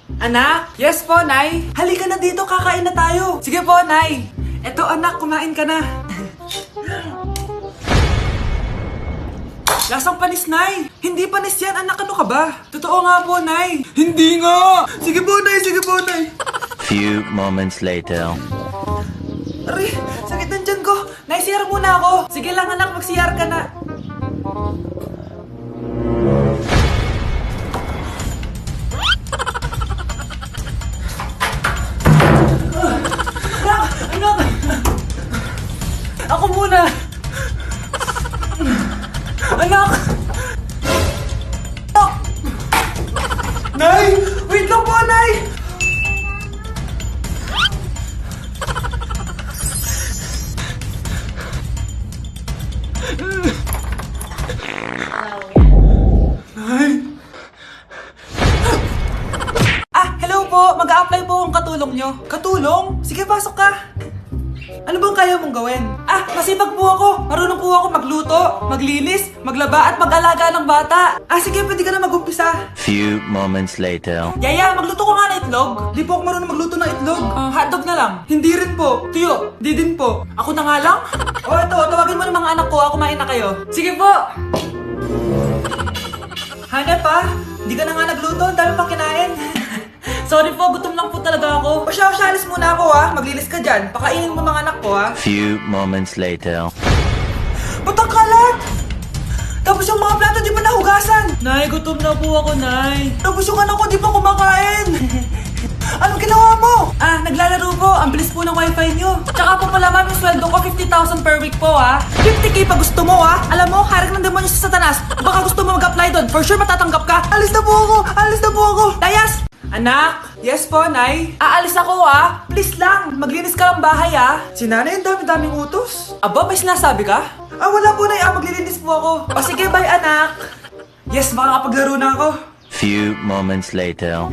Anak? Yes po, Nay. Halika na dito, kakain na tayo. Sige po, Nay. Eto anak, kumain ka na. Lasang panis, Nay. Hindi panis yan, anak. Ano ka ba? Totoo nga po, Nay. Hindi nga. Sige po, Nay. Sige po, Nay. Few moments later. Aray, sakit ng tiyan ko. Nay, CR muna ako. Sige lang, anak. Mag-CR ka na. Anak! Ako muna! Anak! Anak! Nay! Wait lang po, Nay! Nay! Hello po! Mag-a-apply po akong katulong nyo. Katulong? Sige, pasok ka. Ano bang kaya mong gawin? Masipag po ako. Marunong po ako magluto, maglinis, maglaba at mag-alaga ng bata. Sige, pwede ka na mag-umpisa. Few moments later. Yaya, magluto ko nga ng itlog. Di po ako marunong magluto ng itlog. Hotdog na lang. Hindi rin po. Tuyo, di din po. Ako na nga lang? Ito, tawagin mo ng mga anak ko. Kumain na kayo. Sige po. Hanep di ka na nga nagluto. Ang dami pang kinain. Sorry po, gutom lang po talaga ako. Alis muna ako maglinis ka dyan. Pakainin mo mga anak ko Few moments later. Ba't ang kalat? Tapos yung mga plato di pa nahugasan. Nay, gutom na po ako, Nay. Tapos yung anak ko di pa kumakain. Anong ginawa mo? Naglalaro po. Ang bilis po ng wifi nyo. Tsaka po pala ma'am, yung sweldo ko 50,000 per week po 50k pa gusto mo Alam mo, harik ng demonyo sa Satanas. Baka gusto mo mag-apply doon. For sure matatanggap ka. Alis na po ako. Alis na po ako. Dayas! Anak? Yes po, Nay. Aalis ako Please lang, maglinis ka ng bahay Si nanay, ang dami-daming utos. Aba, may sinasabi ka? Wala po, Nay. Maglilinis po ako. O sige, bye, anak. Yes, makakapaglaro na ako. Few moments later.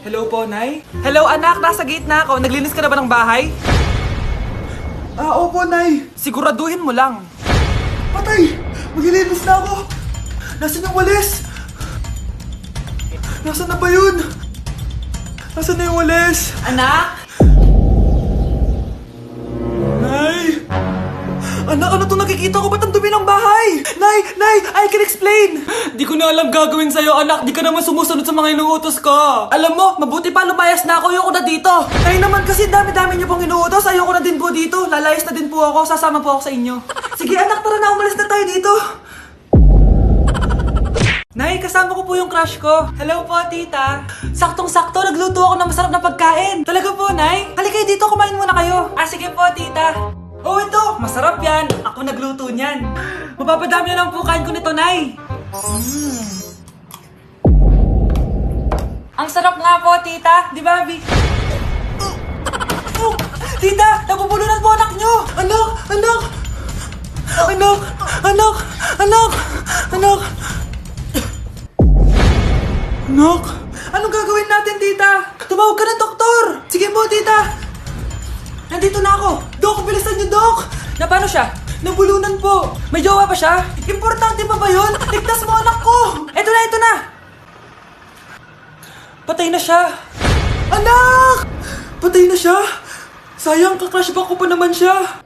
Hello po, Nay. Hello, anak. Nasa gate na ako. Naglinis ka na ba ng bahay? Opo, Nay. Siguraduhin mo lang. Patay! Maglilinis na ako. Nasaan yung walis? Nasaan na ba yun? Nasaan na yung walis? Anak? Nay! Anak, ano itong nakikita ko? Ba't ang dumi ng bahay? Nay! I can explain! Di ko na alam gagawin sa'yo, anak. Di ka naman sumusunod sa mga inuutos ko. Alam mo, mabuti pa lumayas na ako. Ayoko na dito. Nay naman kasi dami-dami niyo pong inuutos. Ayoko na din po dito. Lalayas na din po ako. Sasama po ako sa inyo. Sige, anak, tara na. Umalis na tayo dito. Nay, kasama ko po yung crush ko. Hello po, tita. Saktong-sakto, nagluto ako ng masarap na pagkain. Talaga po, Nay? Halika dito, kumain muna kayo. Sige po, tita. Ito, masarap yan. Ako nagluto niyan. Mapapadami na lang po kain ko nito, Nay. Ang sarap nga po, tita. Di ba, Abby? Tita, nabubulunan po anak nyo. Anak! Anak! Anong gagawin natin, tita? Tumawag ka ng doktor! Sige po, tita! Nandito na ako! Dok, bilisan niyo, Dok! Na paano siya? Nabulunan po! May jowa pa siya? Importante pa ba yun? Ligtas mo anak ko! Ito na! Patay na siya! Anak! Patay na siya? Sayang, ka-crushback ko pa naman siya!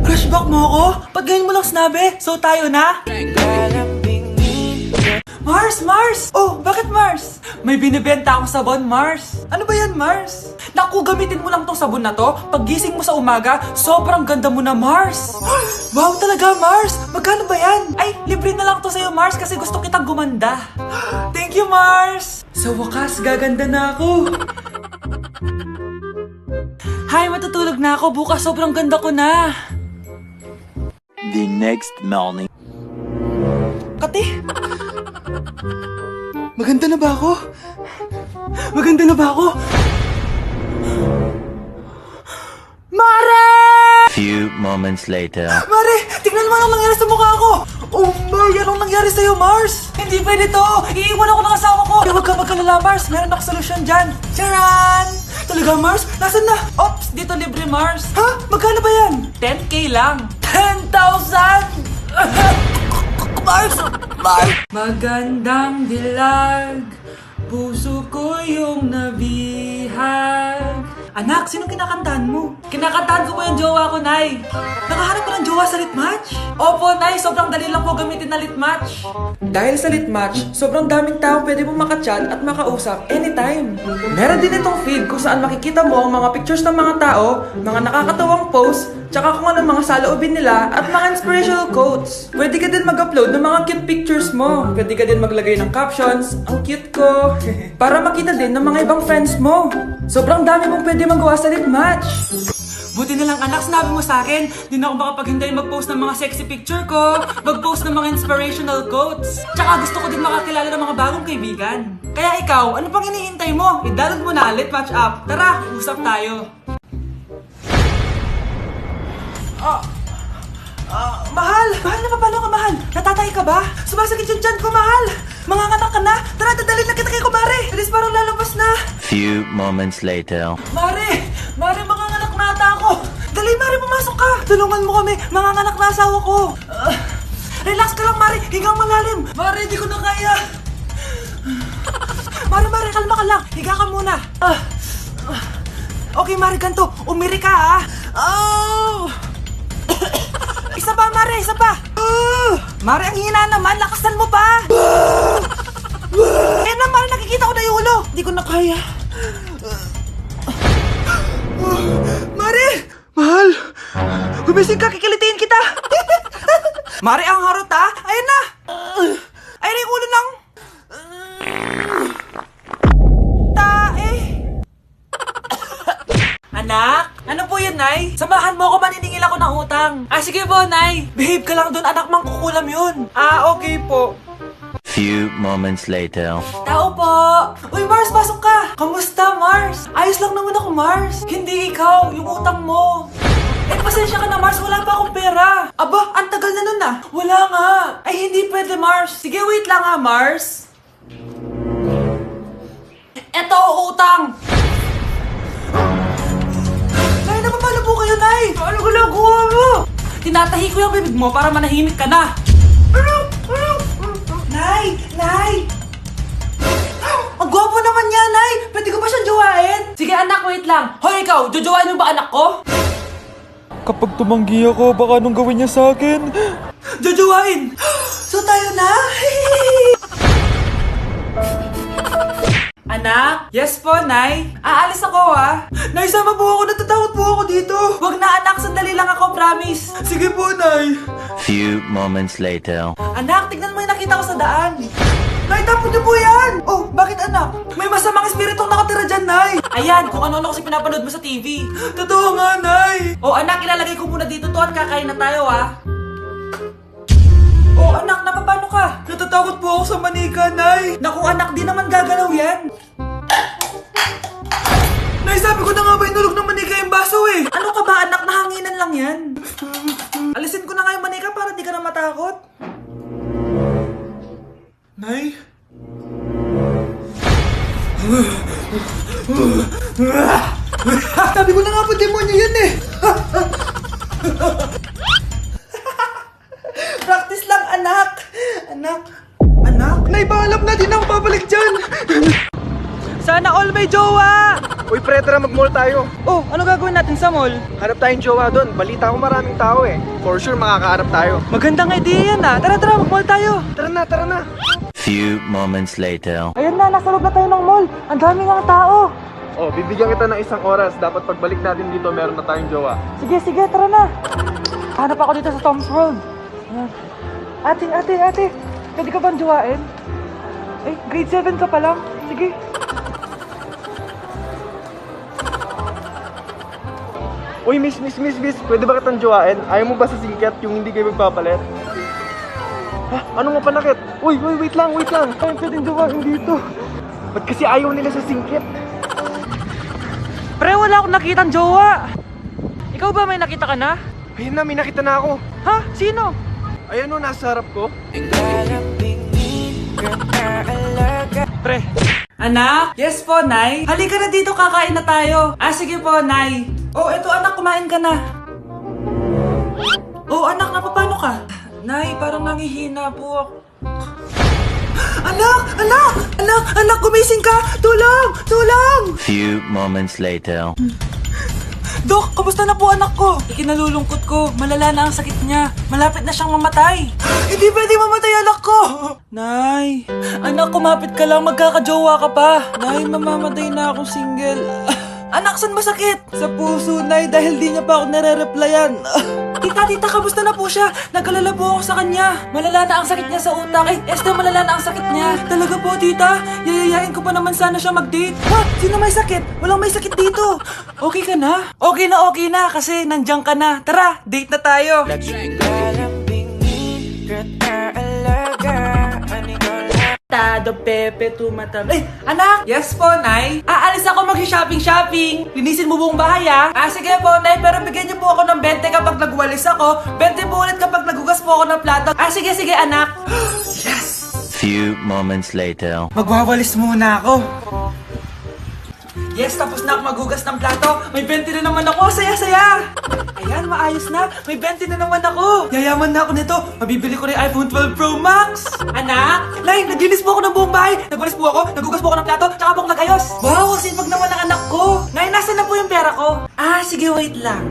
Crushback mo ako? Pag ngayon mo lang sinabi, so tayo na? Mars! Oh, bakit Mars? May binibenta akong sabon, Mars. Ano ba yan, Mars? Naku, gamitin mo lang tong sabon na to. Pag gising mo sa umaga, sobrang ganda mo na, Mars. Wow, talaga, Mars. Magkano ba yan? Ay, libre na lang to sa'yo, Mars, kasi gusto kitang gumanda. Thank you, Mars. Sa wakas, gaganda na ako. Hi, matutulog na ako. Bukas, sobrang ganda ko na. The next morning. Kati? Maganda na ba ako? Mare! Few moments later. Mare, tignan mo anong nangyari sa mukha ko! Oh my, anong nangyari sa'yo, Mars? Hindi pwede to! Iiwan ako ng asawa ko! Huwag ka magkalala, Mars! Meron ako solusyon dyan! Charan! Talaga, Mars? Nasaan na? Ops, dito libre, Mars! Ha? Magkano ba yan? 10k lang! 10,000! Mars! Magandang dilag, puso ko yung nabihag. Anak, sinong kinakantahan mo? Kinakantahan ko po yung jowa ko, Nay. Nakahanap ko ng jowa sa Litmatch? Opo, Nay. Sobrang dali lang po gamitin na Litmatch. Dahil sa Litmatch, sobrang daming tao pwede mong makachat at makausap anytime. Meron din itong feed kung saan makikita mo ang mga pictures ng mga tao, mga nakakatawang posts, tsaka kung anong mga saloobin nila at mga inspirational quotes. Pwede ka din mag-upload ng mga cute pictures mo. Pwede ka din maglagay ng captions, ang cute ko, para makita din ng mga ibang friends mo. Sobrang dami mong pwede magawa sa Litmatch. Buti na lang anak, sinabi mo sa akin, di na ako makapaghintay mag-post ng mga sexy picture ko, mag-post ng mga inspirational quotes. Tsaka gusto ko din makakilala ng mga bagong kaibigan. Kaya ikaw, ano pang hinihintay mo? I-download mo na Litmatch app. Tara, usap tayo. Mahal! Mahal na papalo ka, mahal! Natatay ka ba? Sumasakit yung tiyan ko, mahal! Manganganak ka na? Tara, dadalhin na kita kay kumare! Alis parang lalabas na! Few moments later. Mare! Mare, manganganak na ata ako! Dali, Mare, pumasok ka! Tulungan mo kami! Manganganak na asawa ko! Relax ka lang, Mare! Higang malalim! Mare, di ko na kaya! Mare, kalma ka lang! Higa ka muna! Okay, Mare, ganito! Umiri ka, ha! Oh! Isa pa, Mare! Isa pa! Mare, ang hina naman! Lakasan mo pa! Ayan na, Mare! Nakikita ko na yung ulo! Di ko na kaya! Mare! Mahal! Gumising ka! Kikilitiin kita! Mare, ang harot, ha! Ayan na! Ayan na yung ulo ng... tae! Anak? Ano po yun, Nay? Samahan mo ako, maniningil ako ng utang. Sige po, Nay. Behave ka lang doon, anak, mangkukulam yun. Okay po. Few moments later. Tao po! Uy, Mars, pasok ka! Kamusta, Mars? Ayos lang naman ako, Mars. Hindi ikaw, yung utang mo. Pasensya ka na, Mars. Wala pa akong pera. Aba, ang tagal na nun ah. Wala nga. Ay, hindi pwede, Mars. Sige, wait lang ha, Mars. Eto, utang. Nay, napapalo po kayo, Nay. Ano ginagawa mo? Tinatahi ko yung bibig mo para manahimik ka na. Nay! Nay! Ang gwapo naman niya, Nay! Pwede ko ba siyang jowain? Sige, anak, wait lang. Hoy, ikaw, jojowain mo ba anak ko? Kapag tumanggi ako, baka anong gawin niya sa akin? Jojowain! So tayo na? Anak? Yes po, Nay. Aalis ako, ha? Nay, sama po ako. Natatakot po ako dito. Wag na, anak. Sandali lang ako, promise. Sige po, Nay. Few moments later. Anak, tignan mo yung nakita ko sa daan. Nay, tapon niyo po yan! Oh, bakit anak? May masamang espiritong nakatira dyan, Nay! Ayan, kung ano-ano kasi pinapanood mo sa TV. Totoo nga, Nay! Oh, anak, ilalagay ko muna dito to at kakain na tayo, ha? Oh, anak, napapano ka? Natatakot po ako sa manika, Nay! Naku, anak, di naman gagalaw yan! Nay, sabi ko na nga ba inulog ng manika yung baso, eh! Ano ka ba, anak? Nahanginan lang yan! Alisin ko na nga yung manika para di ka na matakot. Nay? Sabi ko na nga po, demonyo yan eh! Practice lang, anak! Anak? Nay, paalam na, di na ako babalik dyan! Sana all may jowa! Uy, pre, tara mag-mall tayo. Oh, ano gagawin natin sa mall? Hanap tayong jowa doon. Balita ko maraming tao eh. For sure, makakahanap tayo. Magandang idea yan ah! Tara, mag-mall tayo! Tara na. Few moments later. Ayun na, nasa loob na tayo ng mall! Ang daming ang tao! Oh, bibigyan kita ng 1 oras. Dapat pagbalik natin dito, meron na tayong jowa. Sige, tara na! Hanap ako dito sa Tom's World. Ayan. Ate, pwede ka bang jowain? Ay, grade 7 ka pa lang. Sige. Uy, miss, pwede ba kitang jowain? Ayaw mo ba sa singket yung hindi kayo magpapalit? Ha? Ano nga panakit? Uy, wait lang. Ayaw pwedeng jowain dito. Ba't kasi ayaw nila sa singket? Pre, wala akong nakitang jowa! Ikaw ba may nakita ka na? Ayun na, may nakita na ako. Ha? Sino? Ayan o, nasa harap ko. Pre. Anak? Yes po, Nay. Halika na dito, kakain na tayo. Sige po, Nay. Oh, eto anak, kumain ka na. Oh, anak, napapano ka? Nay, parang nangihina po ako. Anak, gumising ka! Tulong! Few moments later. Dok, kamusta na po anak ko? Ikinalulungkot ko, malala na ang sakit niya. Malapit na siyang mamatay. Hindi pwede mamatay anak ko! Nay, anak, kumapit ka lang, magkakajowa ka pa. Nay, mamamatay na akong single. Anak, saan masakit? Sa puso, Nay, dahil di niya pa ako nare-replyan. Tita, kamusta na po siya? Nag-alala po ako sa kanya. Malala na ang sakit niya sa utak. Esther, malala na ang sakit niya. Talaga po, tita? Yayayain ko pa naman sana siya mag-date. What? Sino may sakit? Walang may sakit dito. Okay ka na? Okay na, kasi nandiyan ka na. Tara, date na tayo. Tado Pepe tumatab. Anak! Yes po, Nay. Aalis ako mag-shopping. Linisin mo buong bahay, ah. Sige po, Nay, pero bigyan niyo po ako ng 20 kapag nagwalis ako. 20 po ulit kapag nagugas po ako ng plato. Sige, anak. Yes! Few moments later. Magwawalis muna ako. Yes, tapos na ako magugas ng plato. May 20 na naman ako. Saya! Ayan, maayos na. May 20 na naman ako. Yayaman na ako nito. Mabibili ko rin iPhone 12 Pro Max. Anak! Nay, naglinis po ako ng buong bahay. Nagwalis po ako, nagugas po ako ng plato, tsaka po ako nagayos. Wow, sipag naman ang anak ko. Nay, nasan na po yung pera ko? Sige, wait lang.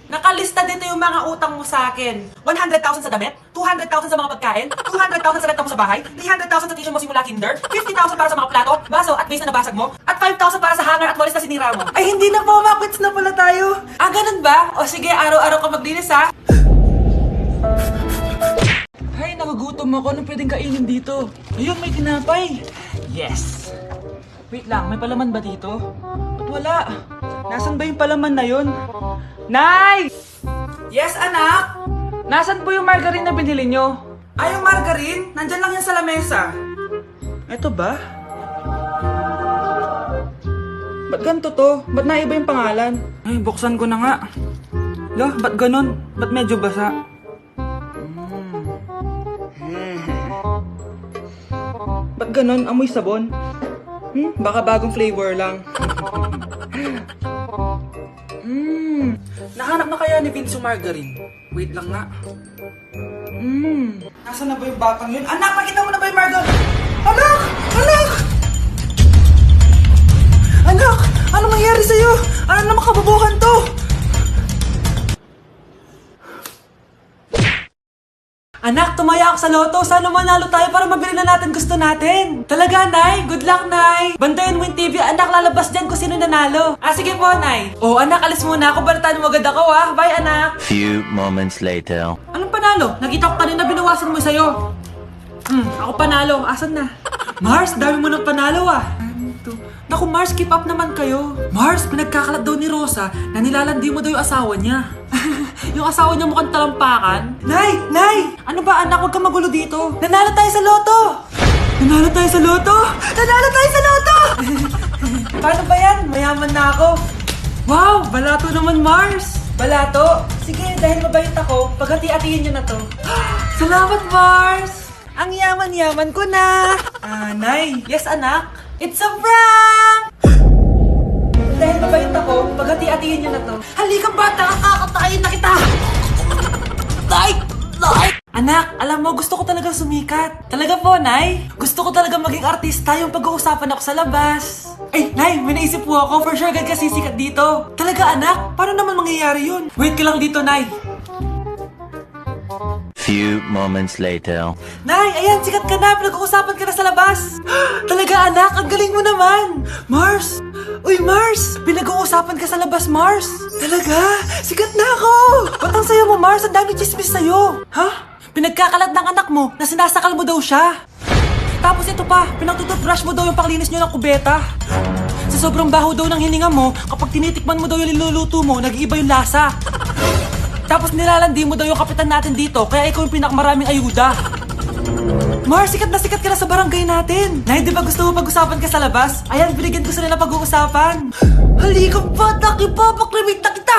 Nakalista dito yung mga utang mo sa akin. 100,000 sa damit, 200,000 sa mga pagkain, 200,000 sa renta mo sa bahay, 300,000 sa tuition mo simula kinder, 50,000 para sa mga plato, baso at vase na nabasag mo, at 5,000 para sa hanger at walis na sinira mo. Ay, hindi na po, makwits na pala tayo. Ganun ba? O sige, araw-araw ka maglinis, ha? Ay, nagugutom ako. Anong pwedeng kainin dito? Ayun, may tinapay. Yes. Wait lang, may palaman ba dito? Ba't wala? Nasaan ba yung palaman na yun? Nay! Yes, anak? Nasaan po yung margarine na binili nyo? Yung margarine? Nandyan lang yan sa lamesa. Eto ba? Ba't ganito to? Ba't naiba yung pangalan? Ay, buksan ko na nga. Lo, ba't ganun? Ba't medyo basa? Ba't ganun? Amoy sabon? Baka bagong flavor lang. Nahanap na kaya ni Vince yung margarine? Wait lang nga. Nasaan na ba yung batang yun? Anak, nakita mo na ba yung margarine? Anak! Anak! Ano mangyari sa'yo? Ano naman kababuhan to? Anak, tumaya ako sa loto. Sana manalo tayo para mabili na natin gusto natin. Talaga, Nay? Good luck, Nay. Bantayan mo yung TV. Anak, lalabas dyan kung sino nanalo. Sige po, Nay. Anak, alis muna ako. Balitaan mo agad ako, ha? Bye, anak. Few moments later. Anong panalo? Nakita ko kanina binawasan mo sa'yo. Ako panalo. Asan na? Mars, dami mo ng panalo, ah. Naku, Mars, keep up naman kayo. Mars, pinagkakalat daw ni Rosa na nilalandi mo daw yung asawa niya. Yung asawa niya mukhang talampakan. Nay! Ano ba, anak? Huwag kang magulo dito. Nanalo tayo sa loto! Paano ba yan? Mayaman na ako. Wow, balato naman, Mars. Balato? Sige, dahil mabait ako, paghati-hatiin niyo na to. Salamat, Mars! Ang yaman-yaman ko na. Nay. Yes, anak? It's a prank! Dahil mabait ako, paghati-hatiin niyo na to. Halika, bata! Kakatayin na kita! Nay! Anak, alam mo, gusto ko talagang sumikat. Talaga po, Nay? Gusto ko talagang maging artista yung pag-uusapan ako sa labas. Nay, may naisip po ako. For sure, agad kasi sikat dito. Talaga, anak? Paano naman mangyayari yun? Wait ka lang dito, Nay. Few moments later. Nay, ayan, sikat ka na. Pinag-uusapan ka na sa labas. Talaga, anak? Ang galing mo naman. Mars! Uy, Mars! Pinag-uusapan ka sa labas, Mars. Talaga? Sikat na ako! Ba't ang sayo mo, Mars? Ang dami chismis sa'yo. Pinagkakalat ng anak mo na sinasakal mo daw siya. Tapos ito pa, pinagtututbrush mo daw yung paglinis nyo ng kubeta. Sa sobrang baho daw ng hininga mo, kapag tinitikman mo daw yung niluluto mo, nag-iiba yung lasa. Tapos nilalandi mo daw yung kapitan natin dito, kaya ikaw yung pinakamaraming ayuda. Mars, sikat ka na sa barangay natin. Nay, di ba gusto mo pag-usapan ka sa labas? Ayan, binigyan ko sila ng pag-uusapan. Halika pa, taki pa, pakrimit na kita!